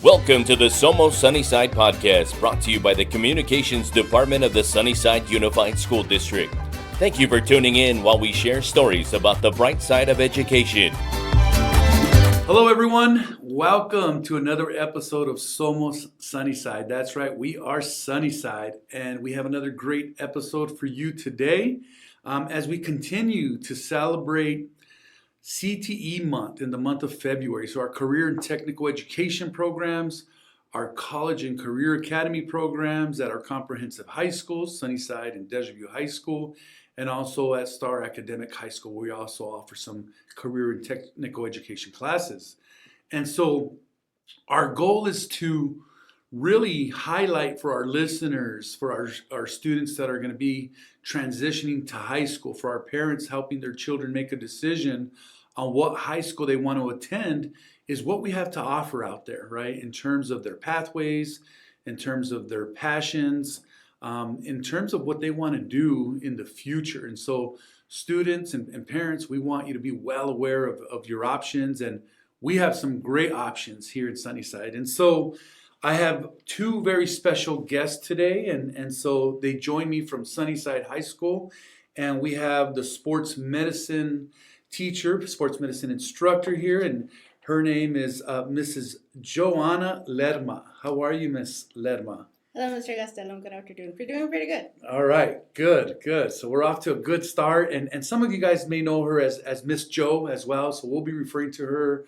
Welcome to the Somos Sunnyside podcast, brought to you by the Communications Department of the Sunnyside Unified School District. Thank you for tuning in while we share stories about the bright side of education. Hello, everyone. Welcome to another episode of Somos Sunnyside. That's right, we are Sunnyside, and we have another great episode for you today as we continue to celebrate CTE month in the month of February. So our career and technical education programs, our college and career academy programs at our comprehensive high schools, Sunnyside and Desert View High School, and also at Star Academic High School, where we also offer some career and technical education classes. And so our goal is to really highlight for our listeners, for our students that are going to be transitioning to high school, for our parents helping their children make a decision on what high school they want to attend, is what we have to offer out there, right? In terms of their pathways, in terms of their passions, in terms of what they want to do in the future. And so students and parents, we want you to be well aware of your options, and we have some great options here in Sunnyside. And so I have two very special guests today, and so they join me from Sunnyside High School, and we have the sports medicine teacher, sports medicine instructor here, and her name is Mrs. Johanna Lerma. How are you, Miss Lerma? Hello, Mr. Gastelum. Good afternoon. We're doing pretty good. All right, good. So we're off to a good start, and some of you guys may know her as Miss Jo as well. So we'll be referring to her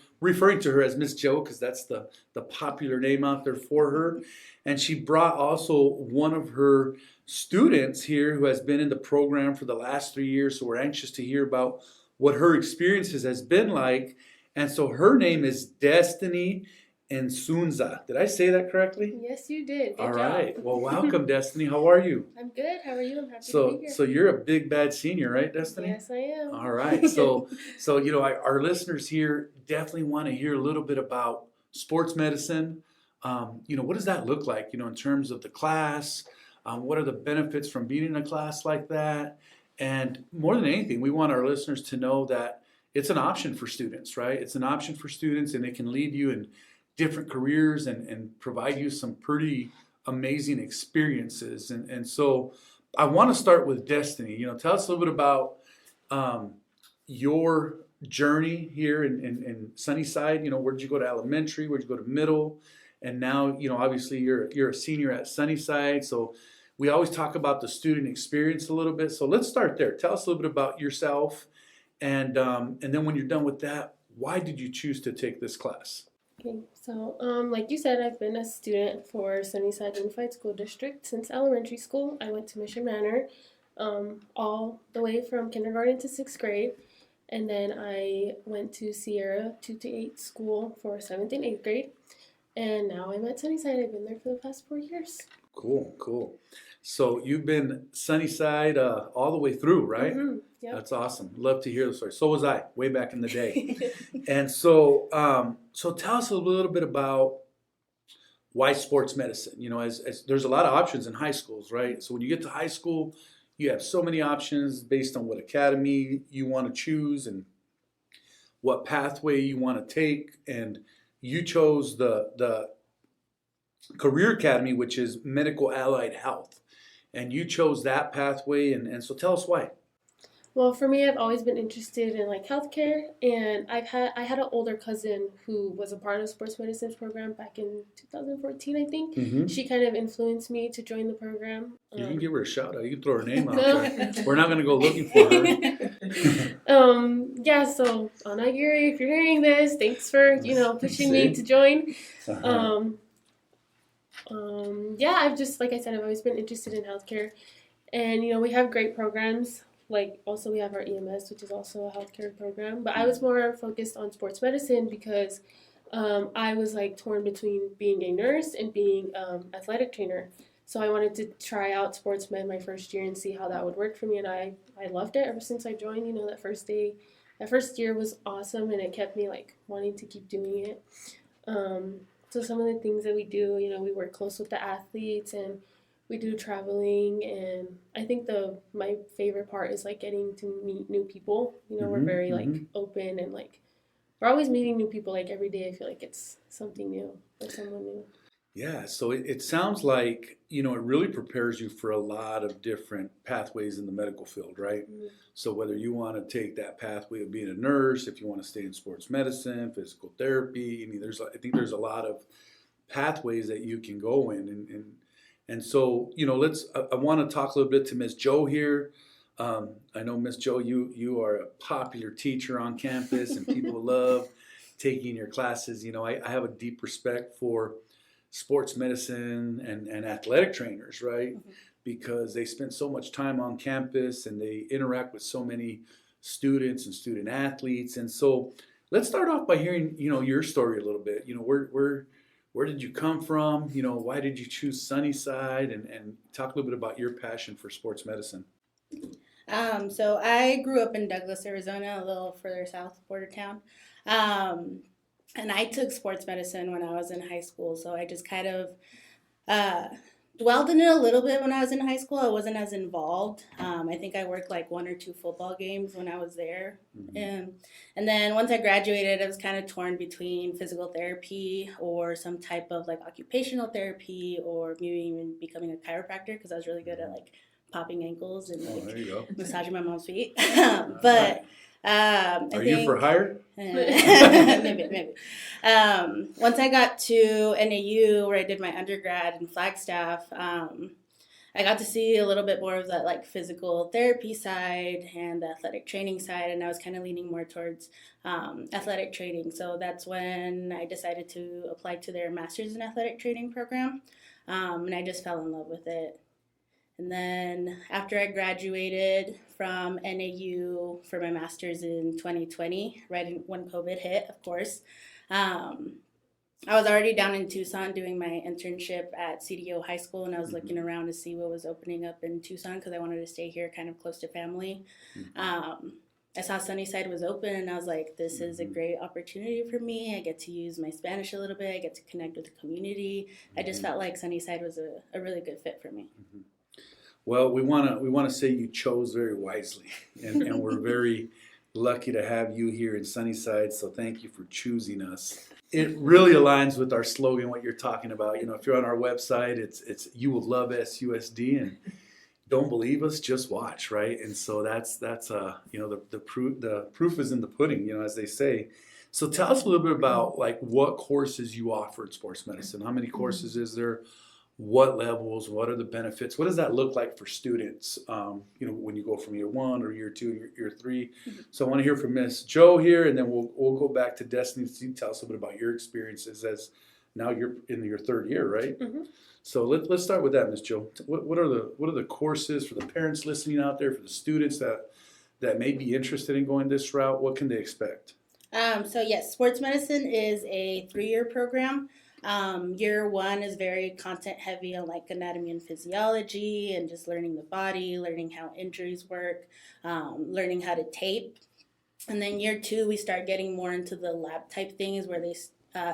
as Miss Jo because that's the popular name out there for her. And she brought also one of her students here who has been in the program for the last 3 years. So we're anxious to hear about what her experiences has been like. And so her name is Destiny Inzunza. Did I say that correctly? Yes, you did. Good All job. right. Well, welcome, Destiny. How are you? I'm good. How are you? I'm happy to be here. So you're a big bad senior, right, Destiny? Yes, I am. All right. So our listeners here definitely want to hear a little bit about sports medicine. What does that look like? In terms of the class. What are the benefits from being in a class like that? And more than anything, we want our listeners to know that it's an option for students, right? It's an option for students, and it can lead you in different careers and provide you some pretty amazing experiences. And so I want to start with Destiny. Tell us a little bit about your journey here in Sunnyside. Where'd you go to elementary? Where'd you go to middle? And now, obviously you're a senior at Sunnyside. So we always talk about the student experience a little bit. So let's start there. Tell us a little bit about yourself. And then when you're done with that, why did you choose to take this class? Okay, so like you said, I've been a student for Sunnyside Unified School District since elementary school. I went to Mission Manor all the way from kindergarten to 6th grade. And then I went to Sierra 2 to 8 school for 7th and 8th grade. And now I'm at Sunnyside. I've been there for the past 4 years. Cool. So you've been Sunnyside all the way through, right? Mm-hmm. Yep. That's awesome. Love to hear the story. So was I, way back in the day. And so tell us a little bit about why sports medicine. As there's a lot of options in high schools, right? So when you get to high school, you have so many options based on what academy you want to choose and what pathway you want to take. And you chose the career academy, which is medical allied health. And you chose that pathway. And so tell us why. Well, for me, I've always been interested in healthcare, and I had an older cousin who was a part of the sports medicine program back in 2014, I think. Mm-hmm. She kind of influenced me to join the program. You can give her a shout out. You can throw her name out there. We're not going to go looking for her. So Anna Giri, if you're hearing this, thanks for pushing me to join. Uh-huh. I've just, like I said, I've always been interested in healthcare, and we have great programs. Also we have our EMS, which is also a healthcare program, but I was more focused on sports medicine because I was torn between being a nurse and being athletic trainer. So I wanted to try out sports med my first year and see how that would work for me, and I loved it ever since I joined. That first year was awesome, and it kept me wanting to keep doing it. So some of the things that we do, we work close with the athletes, and we do traveling, and I think my favorite part is getting to meet new people. We're very open, and we're always meeting new people. Like every day, I feel like it's something new or someone new. Yeah, so it sounds like, it really prepares you for a lot of different pathways in the medical field, right? Mhm. So whether you want to take that pathway of being a nurse, if you want to stay in sports medicine, physical therapy, I mean, I think there's a lot of pathways that you can go in, and so, I want to talk a little bit to Miss Joe here. I know, Miss Joe, you are a popular teacher on campus, and people love taking your classes. I have a deep respect for sports medicine and athletic trainers, right? Mhm. Because they spend so much time on campus and they interact with so many students and student athletes. And so let's start off by hearing, your story a little bit. Where did you come from? Why did you choose Sunnyside? And talk a little bit about your passion for sports medicine. So I grew up in Douglas, Arizona, a little further south, border town. Um, and I took sports medicine when I was in high school. So I just kind of uh, dwelled in it a little bit when I was in high school. I wasn't as involved. I think I worked like 1 or 2 football games when I was there. Mhm. And then once I graduated, I was kind of torn between physical therapy or some type of like occupational therapy or maybe even becoming a chiropractor because I was really good at like popping ankles and Oh, like there you go. massaging my mom's feet. But I Are think you for hire? maybe. Once I got to NAU where I did my undergrad in Flagstaff, I got to see a little bit more of that like physical therapy side and the athletic training side, and I was kind of leaning more towards athletic training. So that's when I decided to apply to their master's in athletic training program, and I just fell in love with it. And then after I graduated from NAU for my master's in 2020, when COVID hit, of course, um, I was already down in Tucson doing my internship at CDO High School, and I was looking around to see what was opening up in Tucson because I wanted to stay here kind of close to family. I saw Sunnyside was open, and I was like, this is a great opportunity for me. I get to use my Spanish a little bit. I get to connect with the community. I just felt like Sunnyside was a really good fit for me. Well, we want to say you chose very wisely, and we're very lucky to have you here in Sunnyside. So thank you for choosing us. It really aligns with our slogan, what you're talking about. If you're on our website, it's you will love SUSD, and don't believe us, just watch, right? And so that's the proof is in the pudding, as they say. So tell us a little bit about like what courses you offer in sports medicine. How many courses is there? What levels? What are the benefits? What does that look like for students? When you go from year 1 or year 2, year 3. So I want to hear from Miss Joe here, and then we'll go back to Destiny to tell us a bit about your experiences as now you're in your 3rd year, right? Mhm. So let's start with that, Miss Joe. What are the courses for the parents listening out there, for the students that may be interested in going this route? What can they expect? So yes, sports medicine is a 3-year program. Year 1 is very content heavy on like anatomy and physiology and just learning the body, learning how injuries work, learning how to tape. And then year 2, we start getting more into the lab type things where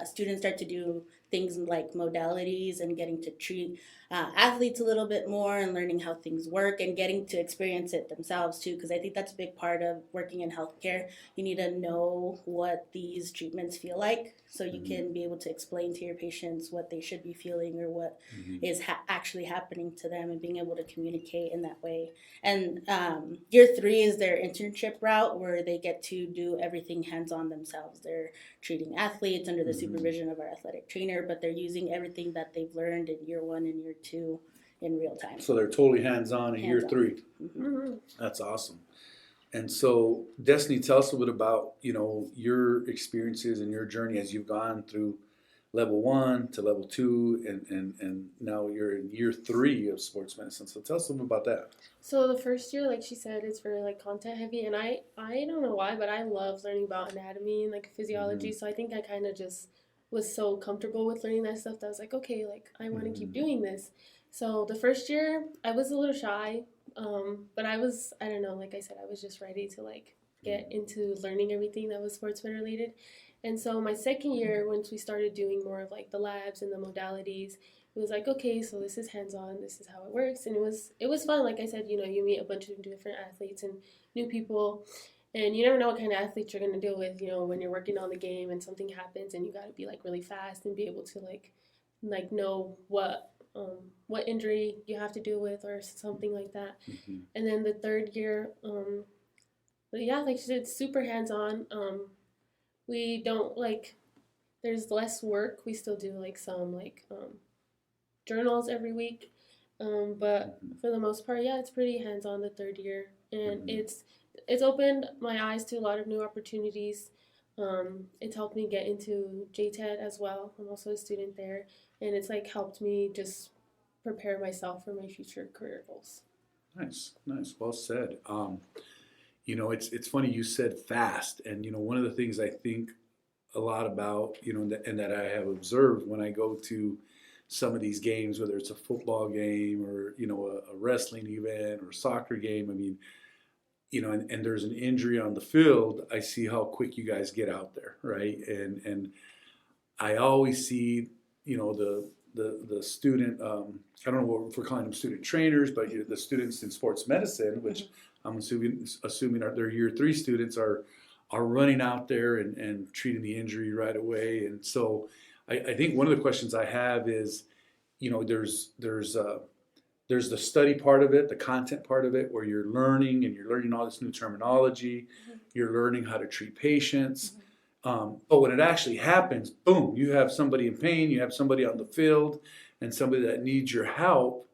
students start to do things like modalities and getting to treat athletes a little bit more and learning how things work and getting to experience it themselves too, because I think that's a big part of working in healthcare. You need to know what these treatments feel like so you can be able to explain to your patients what they should be feeling or what is actually happening to them and being able to communicate in that way. And year 3 is their internship route where they get to do everything hands-on themselves. They're treating athletes under the supervision of our athletic trainer, but they're using everything that they've learned in year 1 and year 2 in real time. So they're totally hands-on in year Hands-on. 3. Mhm. That's awesome. And so, Destiny, tell us a little bit about, your experiences and your journey as you've gone through level 1 to level 2, and now you're in year 3 of sports medicine. So tell us a little bit about that. So the first year, like she said, it's very like content heavy, and I don't know why, but I love learning about anatomy and like physiology. So I think I kind of just was so comfortable with learning that stuff that I was like, okay, like I want to keep doing this. So the first year, I was a little shy, but I don't know, like I said, I was just ready to like get into learning everything that was sports med related. And so my second year, once we started doing more of like the labs and the modalities, it was like, okay, so this is hands-on, this is how it works. And it was fun. Like I said, you meet a bunch of different athletes and new people. And you never know what kind of athletes you're going to deal with, when you're working on the game and something happens and you got to be like really fast and be able to like know what injury you have to deal with or something like that. Mm-hmm. And then the third year, but yeah, like she said, super hands-on. We don't there's less work. We still do like some journals every week. But for the most part, yeah, it's pretty hands-on the third year. And it's opened my eyes to a lot of new opportunities. It's helped me get into JTED as well. I'm also a student there. And it's helped me just prepare myself for my future career goals. Nice. Well said. It's funny you said fast, and one of the things I think a lot about, and that I have observed when I go to some of these games, whether it's a football game or a wrestling event or a soccer game. I mean, and there's an injury on the field. I see how quick you guys get out there, right? And I always see, the student. I don't know if we're calling them student trainers, but the students in sports medicine, which I'm assuming are their year 3 students, are running out there and treating the injury right away. And so I think one of the questions I have is, there's the study part of it, the content part of it, where you're learning all this new terminology, you're learning how to treat patients. But when it actually happens, boom, you have somebody in pain, you have somebody on the field, and somebody that needs your help.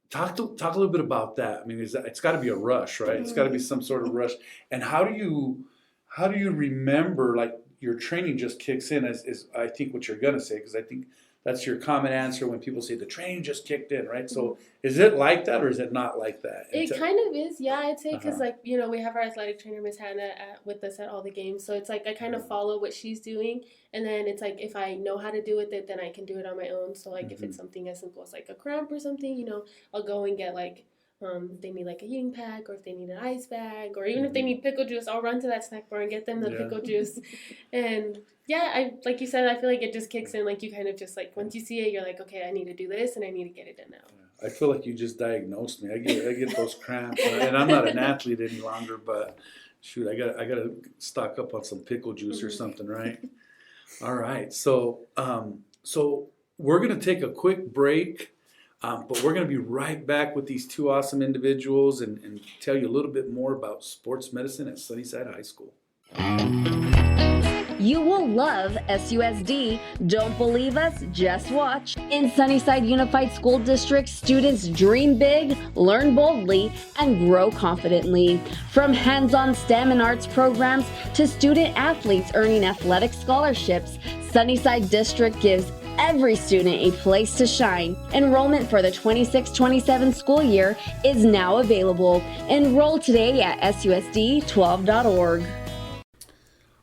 Talk a little bit about that. I mean, it's got to be a rush, right? It's got to be some sort of rush. And how do you remember, like, your training just kicks in, is I think what you're going to say, because I think that's your common answer when people say the training just kicked in, right? So is it like that, or is it not like that? It kind of is, yeah, I'd say, because we have our athletic trainer, Miss Hannah, with us at all the games. So it's I kind of follow what she's doing, and then it's if I know how to do with it, then I can do it on my own. So if it's something as simple as a cramp or something, I'll go and get if they need a heating pack, or if they need an ice bag, or even if they need pickle juice, I'll run to that snack bar and get them the pickle juice. And yeah, I like you said, I feel it just kicks in. You kind of just once you see it, you're okay, I need to do this and I need to get it done now. I feel like you just diagnosed me. I get those cramps, and I'm not an athlete any longer, but shoot, I gotta stock up on some pickle juice or something, right? All right, so we're gonna take a quick break. But we're going to be right back with these 2 awesome individuals and tell you a little bit more about sports medicine at Sunnyside High School. You will love SUSD. Don't believe us? Just watch. In Sunnyside Unified School District, students dream big, learn boldly, and grow confidently. From hands-on STEM and arts programs to student athletes earning athletic scholarships, Sunnyside District gives every student a place to shine. Enrollment for the 26-27 school year is now available. Enroll today at susd12.org.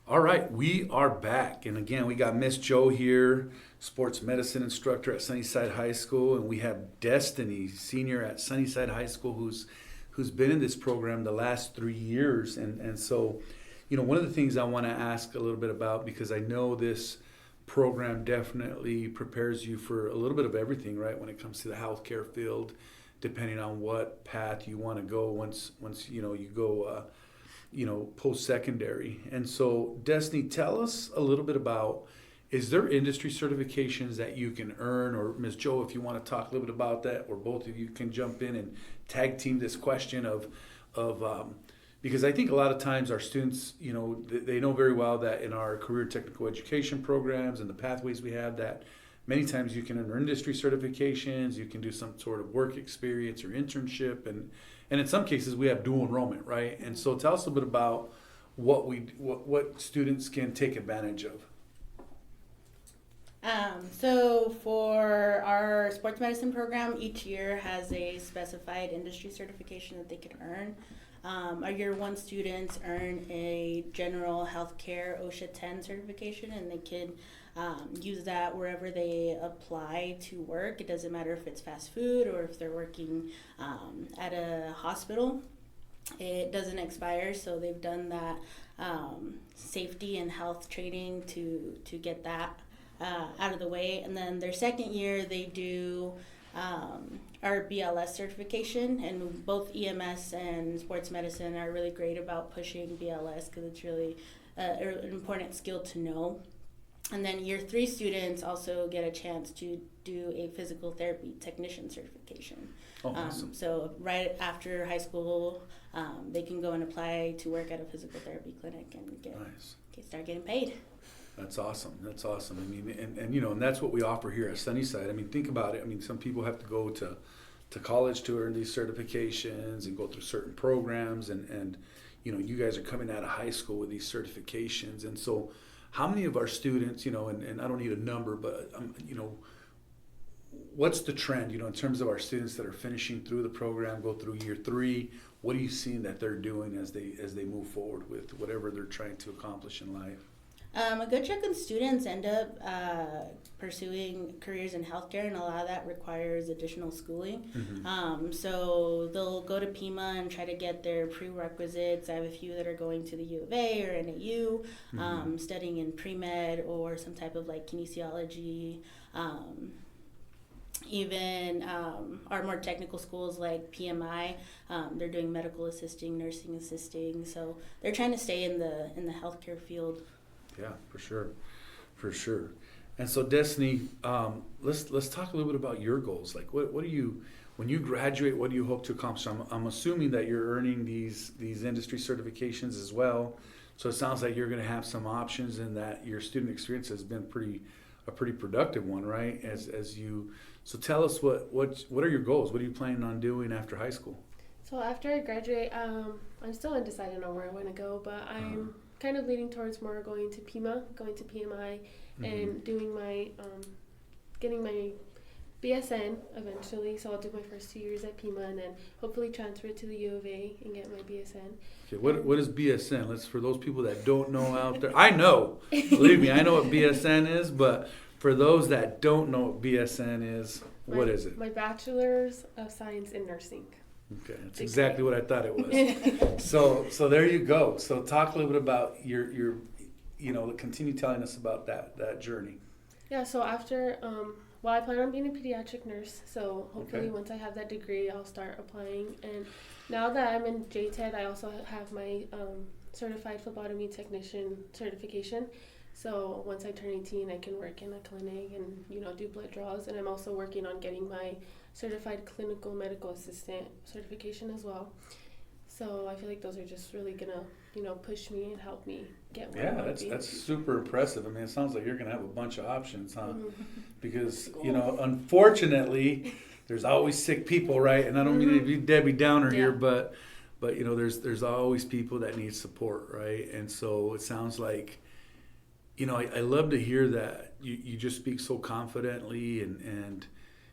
All right, we are back. And again, we got Miss Jo here, sports medicine instructor at Sunnyside High School. And we have Destiny, senior at Sunnyside High School, who's been in this program the last 3 years. And so, one of the things I want to ask a little bit about, because I know this program definitely prepares you for a little bit of everything, right, when it comes to the healthcare field, depending on what path you want to go once you go post-secondary. And so, Destiny, tell us a little bit about, is there industry certifications that you can earn? Or Ms. Jo, if you want to talk a little bit about that, or both of you can jump in and tag team this question of because I think a lot of times our students, they know very well that in our career technical education programs and the pathways we have, that many times you can earn industry certifications, you can do some sort of work experience or internship, and in some cases we have dual enrollment, right? And so tell us a bit about what students can take advantage of. So for our sports medicine program, each year has a specified industry certification that they can earn. Our year 1 students earn a general healthcare OSHA 10 certification, and they can use that wherever they apply to work. It doesn't matter if it's fast food or if they're working at a hospital. It doesn't expire, so they've done that safety and health training to get that out of the way. And then their second year, they do our BLS certification, and both EMS and sports medicine are really great about pushing BLS because it's really an important skill to know. And then year 3 students also get a chance to do a physical therapy technician certification. Oh, awesome. So right after high school, they can go and apply to work at a physical therapy clinic and start getting paid. That's awesome. That's awesome. I mean, and you know, and that's what we offer here at Sunnyside. I mean, think about it. I mean, some people have to go to college to earn these certifications and go through certain programs, and you know, you guys are coming out of high school with these certifications. And so how many of our students, you know, and I don't need a number, but you know, what's the trend, you know, in terms of our students that are finishing through the program, go through year 3? What are you seeing that they're doing as they move forward with whatever they're trying to accomplish in life? A good chunk of students end up pursuing careers in healthcare, and a lot of that requires additional schooling. Mm-hmm. So they'll go to PIMA and try to get their prerequisites. I have a few that are going to the U of A or NAU, studying in pre-med or some type of like kinesiology. Even our more technical schools like PMI, they're doing medical assisting, nursing assisting. So they're trying to stay in the healthcare field. Yeah, for sure. And so Destiny, let's talk a little bit about your goals. Like, what do you, when you graduate, what do you hope to accomplish? I'm assuming that you're earning these industry certifications as well. So it sounds like you're going to have some options, and that your student experience has been a pretty productive one, right? So tell us what are your goals? What are you planning on doing after high school? So after I graduate, I'm still undecided on where I want to go, but I'm kind of leaning towards more going to PIMA, going to PMI, and doing my, getting my BSN eventually. So I'll do my first 2 years at PIMA and then hopefully transfer to the U of A and get my BSN. Okay, what is BSN? Let's, for those people that don't know out there, I know, believe me, I know what BSN is, but for those that don't know what BSN is, what is it? My Bachelor's of Science in Nursing. Okay, that's exactly what I thought it was. So there you go. So talk a little bit about your you know, continue telling us about that journey. Yeah, so after, well, I plan on being a pediatric nurse, so hopefully once I have that degree, I'll start applying. And now that I'm in JTED, I also have my certified phlebotomy technician certification. So once I turn 18, I can work in a clinic and, you know, do blood draws. And I'm also working on getting my certified clinical medical assistant certification as well. So I feel like those are just really gonna, you know, push me and help me get where I want to be. That's super impressive. I mean, it sounds like you're gonna have a bunch of options, huh? Because, you know, unfortunately, there's always sick people, right? And I don't mean to be Debbie Downer here, but you know, there's always people that need support, right? And so it sounds like, you know, I love to hear that you just speak so confidently, and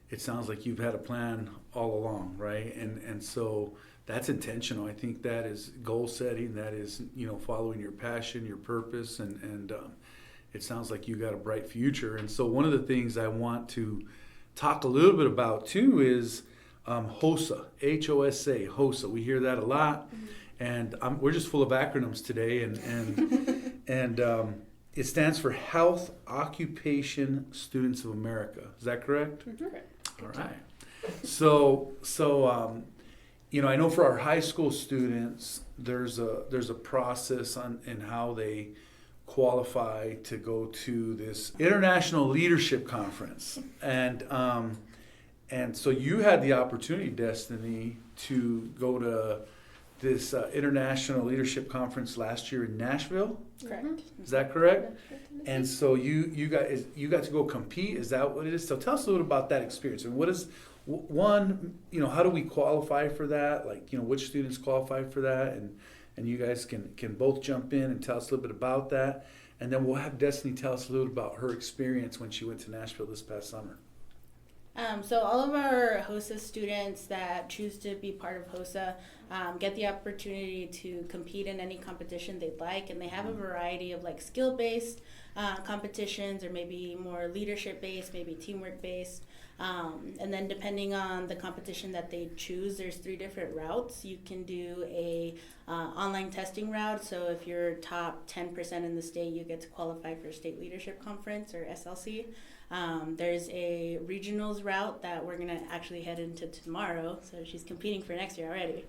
it sounds like you've had a plan all along, right? And so that's intentional. I think that is goal setting. That is, you know, following your passion, your purpose, and it sounds like you got a bright future. And so one of the things I want to talk a little bit about too is HOSA, H-O-S-A, HOSA. We hear that a lot, and we're just full of acronyms today, and it stands for Health Occupation Students of America. Is that correct? Correct. All right. So you know, I know for our high school students, there's a process in how they qualify to go to this International Leadership Conference, and so you had the opportunity, Destiny, to go to this International Leadership Conference last year in Nashville. Correct. Is that correct? And so you got to go compete. Is that what it is? So tell us a little about that experience. And what is one? You know, how do we qualify for that? Like, you know, which students qualify for that? And you guys can both jump in and tell us a little bit about that. And then we'll have Destiny tell us a little about her experience when she went to Nashville this past summer. So all of our HOSA students that choose to be part of HOSA, get the opportunity to compete in any competition they'd like, and they have a variety of like skill-based competitions, or maybe more leadership-based, maybe teamwork-based. And then depending on the competition that they choose, there's 3 different routes. You can do a online testing route. So if you're top 10% in the state, you get to qualify for State Leadership Conference, or SLC. There's a regionals route that we're gonna actually head into tomorrow. So she's competing for next year already.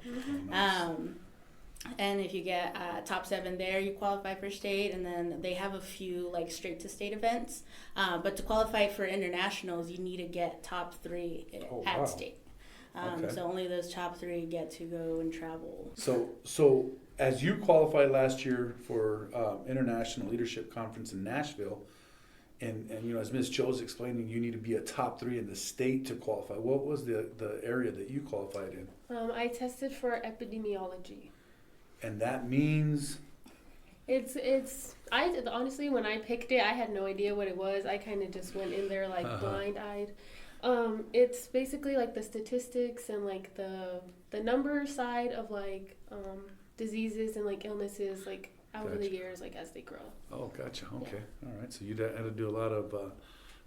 And if you get top 7 there, you qualify for state. And then they have a few like straight to state events. But to qualify for internationals, you need to get top 3 at state. So only those top 3 get to go and travel. So as you qualified last year for International Leadership Conference in Nashville, and you know, as Ms. Cho's explaining, you need to be a top 3 in the state to qualify. What was the area that you qualified in? I tested for epidemiology. And that means? I honestly, when I picked it, I had no idea what it was. I kind of just went in there like blind-eyed. It's basically like the statistics and like the number side of like diseases and like illnesses like over the years, like as they grow. Oh, gotcha. Okay. All right. So you had to do a lot of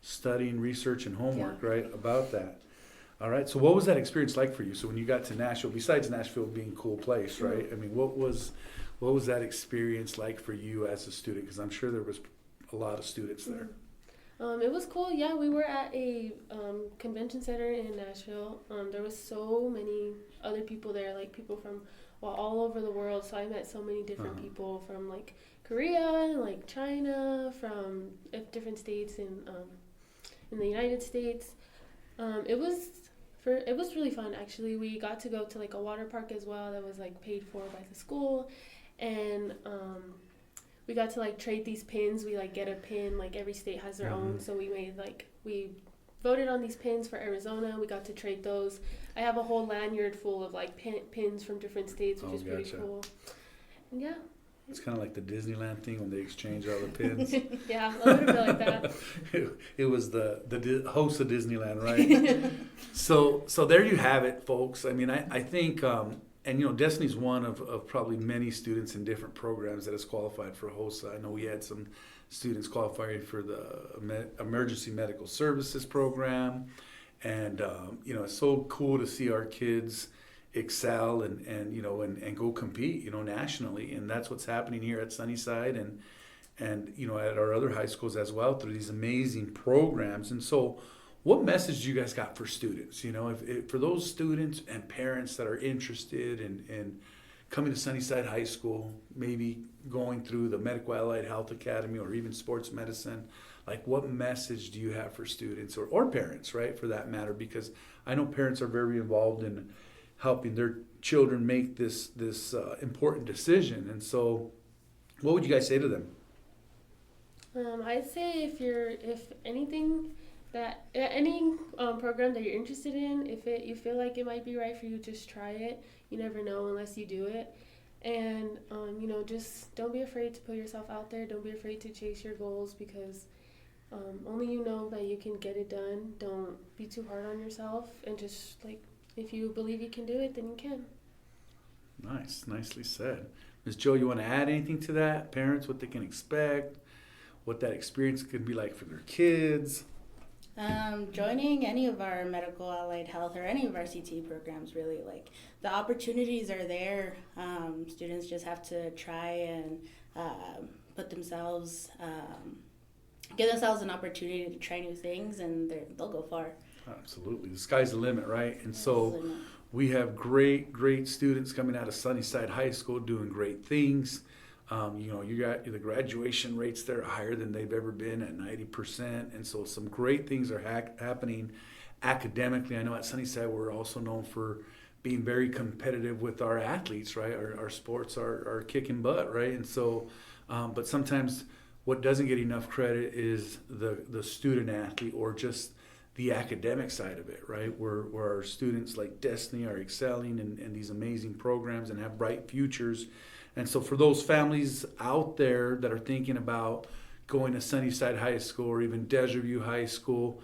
studying, research, and homework, right, about that. All right. So what was that experience like for you? So when you got to Nashville, besides Nashville being a cool place, right? I mean, what was that experience like for you as a student? Because I'm sure there was a lot of students there. It was cool. Yeah, we were at a convention center in Nashville. There was so many other people there, like people from all over the world. So I met so many different people from like Korea, like China, from different states in the United States. It was really fun, actually. We got to go to like a water park as well that was like paid for by the school, and we got to like trade these pins. We like get a pin, like every state has their own, so we voted on these pins for Arizona. We got to trade those. I have a whole lanyard full of like pins from different states, which is pretty cool. And yeah. It's kind of like the Disneyland thing when they exchange all the pins. Yeah, a little bit like that. It was the host of Disneyland, right? So there you have it, folks. I mean, I think, and you know, Destiny's one of probably many students in different programs that has qualified for HOSA. I know we had some students qualifying for the Emergency Medical Services program, and you know, it's so cool to see our kids excel and you know and go compete, you know, nationally, and that's what's happening here at Sunnyside and you know at our other high schools as well through these amazing programs. And so what message do you guys got for students, you know, if for those students and parents that are interested in coming to Sunnyside High School, maybe going through the Medical Allied Health Academy or even sports medicine, like what message do you have for students or parents, right, for that matter? Because I know parents are very involved in helping their children make this important decision. And so what would you guys say to them? I'd say if anything that any program that you're interested in, if you feel like it might be right for you, just try it. You never know unless you do it. And you know, just don't be afraid to put yourself out there. Don't be afraid to chase your goals, because only you know that you can get it done. Don't be too hard on yourself, and just like, if you believe you can do it, then you can. Nice, nicely said. Ms. Jo, you want to add anything to that? Parents, what they can expect, what that experience could be like for their kids? Joining any of our medical allied health or any of our CT programs, really, like the opportunities are there. Students just have to try and put themselves, give themselves an opportunity to try new things, and they'll go far. Absolutely. The sky's the limit, right? And so we have great students coming out of Sunnyside High School doing great things. You know, you got the graduation rates there are higher than they've ever been at 90%. And so some great things are happening academically. I know at Sunnyside we're also known for being very competitive with our athletes, right? Our sports are kicking butt, right? And so, but sometimes what doesn't get enough credit is the student athlete or just the academic side of it, right? Where our students like Destiny are excelling in these amazing programs and have bright futures. And so for those families out there that are thinking about going to Sunnyside High School or even Desert View High School,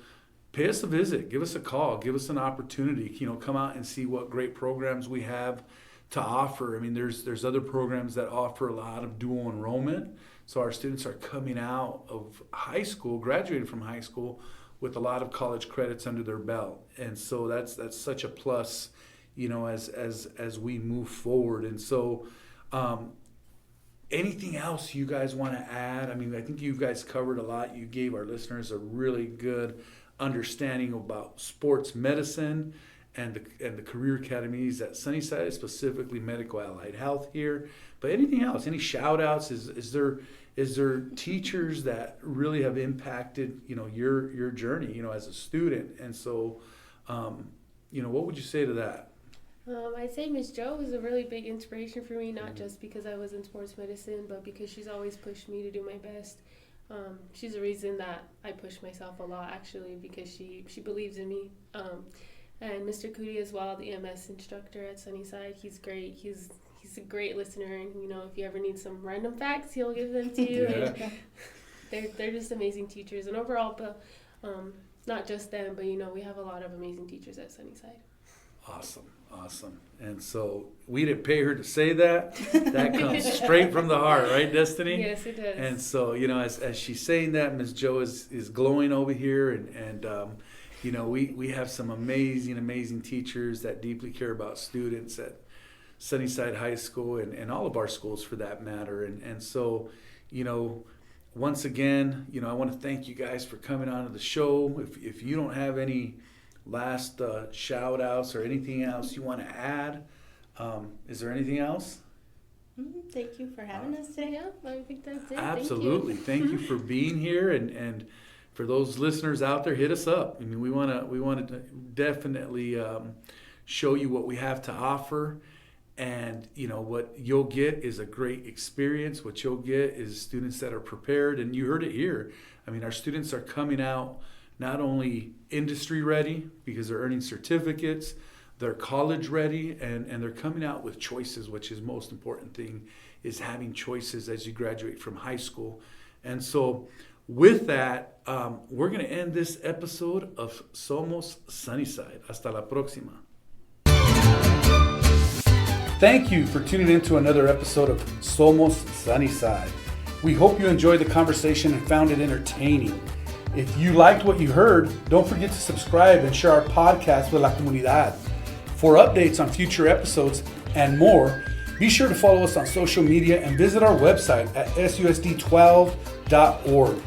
pay us a visit, give us a call, give us an opportunity, you know, come out and see what great programs we have, to offer. I mean, there's other programs that offer a lot of dual enrollment. So our students are coming out of high school, graduating from high school, with a lot of college credits under their belt. And so that's such a plus, as we move forward. And so anything else you guys want to add? I mean, I think you guys covered a lot. You gave our listeners a really good understanding about sports medicine and the career academies at Sunnyside, specifically medical allied health here. But anything else? Any shout outs? Is there teachers that really have impacted your journey as a student? And so what would you say to that? I'd say Miss Jo was a really big inspiration for me, not just because I was in sports medicine, but because she's always pushed me to do my best. She's the reason that I push myself a lot, actually, because she believes in me. And Mr. Cootie as well, the EMS instructor at Sunnyside, he's great. He's a great listener, and if you ever need some random facts, he'll give them to you. Yeah. And they're just amazing teachers, and overall, but not just them, but we have a lot of amazing teachers at Sunnyside. Awesome. And so we didn't pay her to say that. That comes straight from the heart, right, Destiny? Yes, it does. And so, as she's saying that, Ms. Jo is glowing over here. And we have some amazing teachers that deeply care about students at Sunnyside High School and all of our schools for that matter. And so, once again, I want to thank you guys for coming on to the show. If you don't have any last shout outs or anything else you want to add, is there anything else? Thank you for having us today. Yeah, I think that's it. Absolutely. Thank you for being here, and for those listeners out there, hit us up. I mean, we want to definitely show you what we have to offer, and what you'll get is a great experience. What you'll get is students that are prepared, and you heard it here. I mean, our students are coming out not only industry ready because they're earning certificates, they're college ready, and they're coming out with choices, which is most important thing, is having choices as you graduate from high school. And so with that, we're going to end this episode of Somos Sunnyside. Hasta la próxima. Thank you for tuning in to another episode of Somos Sunnyside. We hope you enjoyed the conversation and found it entertaining. If you liked what you heard, don't forget to subscribe and share our podcast with la comunidad. For updates on future episodes and more, be sure to follow us on social media and visit our website at susd12.org.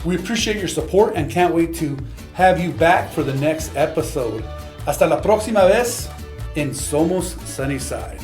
We appreciate your support and can't wait to have you back for the next episode. Hasta la próxima vez en Somos Sunnyside.